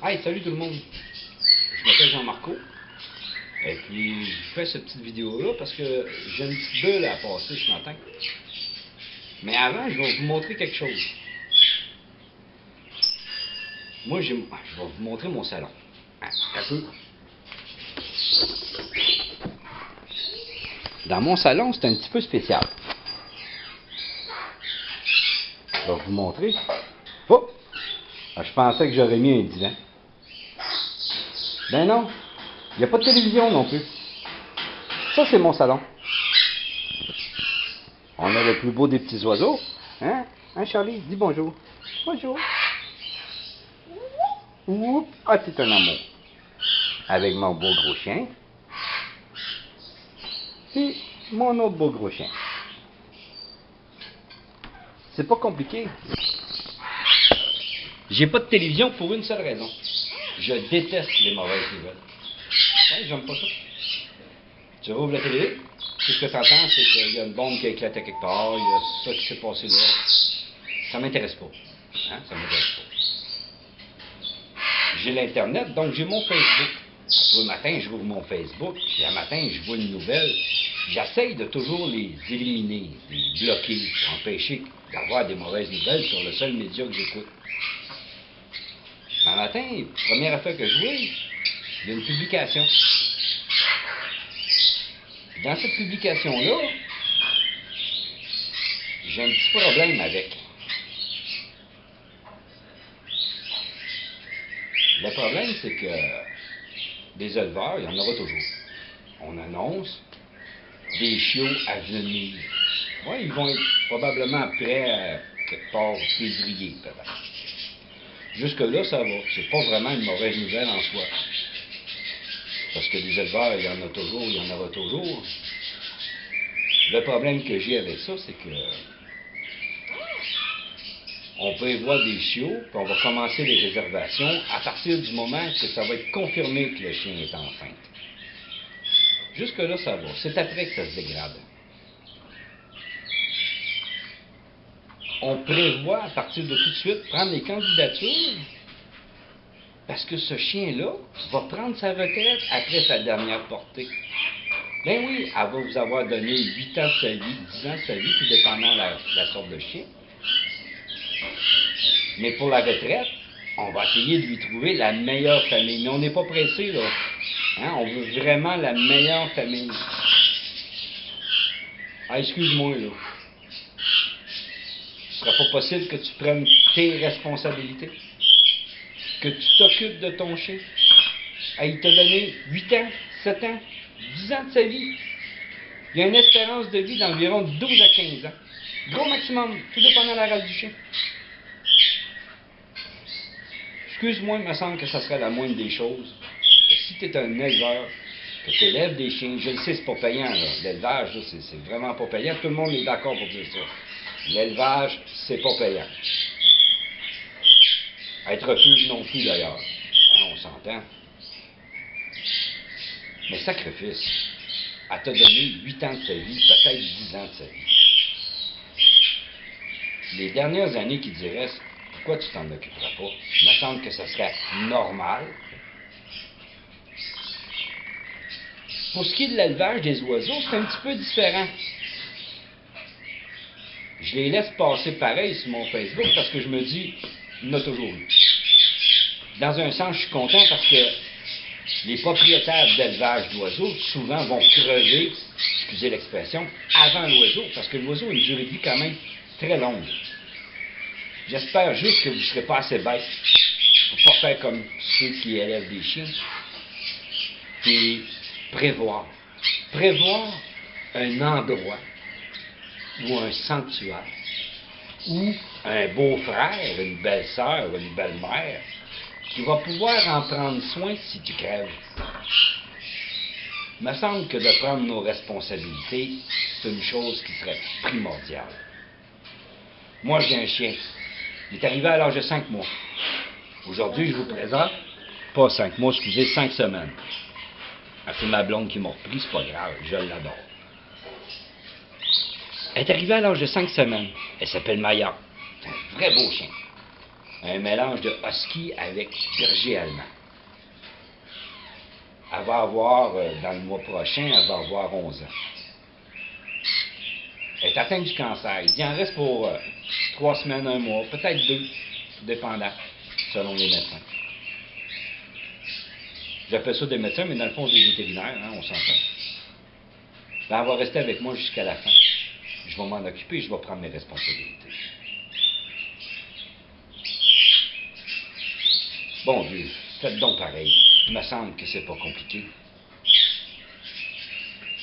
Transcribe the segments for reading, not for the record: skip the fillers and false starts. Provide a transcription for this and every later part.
Hey, salut tout le monde! Je m'appelle Jean-Marco. Et puis, je fais cette petite vidéo-là parce que j'ai une petite bulle à passer ce matin. Mais avant, je vais vous montrer quelque chose. Moi, je vais vous montrer mon salon. Un peu. Dans mon salon, c'est un petit peu spécial. Je vais vous montrer. Oh! Je pensais que j'aurais mis un divan. Ben non, il n'y a pas de télévision non plus. Ça, c'est mon salon. On a le plus beau des petits oiseaux. Hein? Hein, Charlie? Dis bonjour. Bonjour. Oups! Ah, c'est un amour. Avec mon beau gros chien. Et mon autre beau gros chien. C'est pas compliqué. J'ai pas de télévision pour une seule raison. Je déteste les mauvaises nouvelles. Ouais, j'aime pas ça. Tu rouvres la télé, tout ce que tu entends, c'est qu'il y a une bombe qui a éclaté quelque part, il y a ça qui s'est passé là. Ça m'intéresse pas. Hein? Ça m'intéresse pas. J'ai l'Internet, donc j'ai mon Facebook. Tous le matin, je rouvre mon Facebook, puis un matin, je vois une nouvelle. J'essaye de toujours les éliminer, les bloquer, pour empêcher d'avoir des mauvaises nouvelles sur le seul média que j'écoute. Un matin, première affaire que je vois, il y a une publication. Dans cette publication-là, j'ai un petit problème avec. Le problème, c'est que des éleveurs, il y en aura toujours. On annonce des chiots à venir. Oui, ils vont être probablement prêts à quelque part février, peut-être. Jusque-là, ça va. C'est pas vraiment une mauvaise nouvelle en soi. Parce que des éleveurs, il y en a toujours, il y en aura toujours. Le problème que j'ai avec ça, c'est que on prévoit des chiots, puis on va commencer les réservations à partir du moment que ça va être confirmé que le chien est enceinte. Jusque-là, ça va. C'est après que ça se dégrade. On prévoit à partir de tout de suite prendre les candidatures parce que ce chien-là va prendre sa retraite après sa dernière portée. Ben oui, elle va vous avoir donné 8 ans de sa vie, 10 ans de sa vie, tout dépendant de la sorte de chien. Mais pour la retraite, on va essayer de lui trouver la meilleure famille. Mais on n'est pas pressé, là. Hein? On veut vraiment la meilleure famille. Ah, excuse-moi, là. Ce ne sera pas possible que tu prennes tes responsabilités. Que tu t'occupes de ton chien. Ah, il t'a donné 8 ans, 7 ans, 10 ans de sa vie. Il y a une espérance de vie d'environ 12 à 15 ans. Gros maximum, tout dépendant de la race du chien. Excuse-moi, il me semble que ça serait la moindre des choses. Que si tu es un éleveur, que tu élèves des chiens, je le sais, c'est pas payant, là. L'élevage, là, c'est vraiment pas payant. Tout le monde est d'accord pour dire ça. L'élevage, c'est pas payant. Être refuge non plus, d'ailleurs. Hein, on s'entend. Mais sacrifice, elle t'a donné 8 ans de sa vie, peut-être 10 ans de sa vie. Les dernières années qui te restent, pourquoi tu t'en occuperas pas? Il me semble que ça serait normal. Pour ce qui est de l'élevage des oiseaux, c'est un petit peu différent. Je les laisse passer pareil sur mon Facebook parce que je me dis, il y en a toujours eu. Dans un sens, je suis content parce que les propriétaires d'élevage d'oiseaux, souvent, vont crever, excusez l'expression, avant l'oiseau, parce que l'oiseau a une durée de vie quand même très longue. J'espère juste que vous ne serez pas assez bête pour ne pas faire comme ceux qui élèvent des chiens. Et prévoir. Prévoir un endroit ou un sanctuaire ou un beau-frère, une belle-sœur, une belle-mère qui va pouvoir en prendre soin si tu crèves. Il me semble que de prendre nos responsabilités, c'est une chose qui serait primordiale. Moi, j'ai un chien. Il est arrivé à l'âge de 5 mois. Aujourd'hui, je vous présente, pas 5 mois, excusez, 5 semaines. Ah, c'est ma blonde qui m'a repris, c'est pas grave, je l'adore. Elle est arrivée à l'âge de 5 semaines. Elle s'appelle Maya. C'est un vrai beau chien. Un mélange de husky avec berger allemand. Elle va avoir, dans le mois prochain, elle va avoir 11 ans. Elle est atteinte du cancer. Il en reste pour 3 semaines, 1 mois, peut-être 2, dépendant, selon les médecins. J'appelle ça des médecins, mais dans le fond, des vétérinaires, hein, on s'entend. Ben, elle va rester avec moi jusqu'à la fin. Je vais m'en occuper, je vais prendre mes responsabilités. Bon Dieu, faites donc pareil. Il me semble que c'est pas compliqué.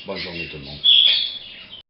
Bonne journée tout le monde.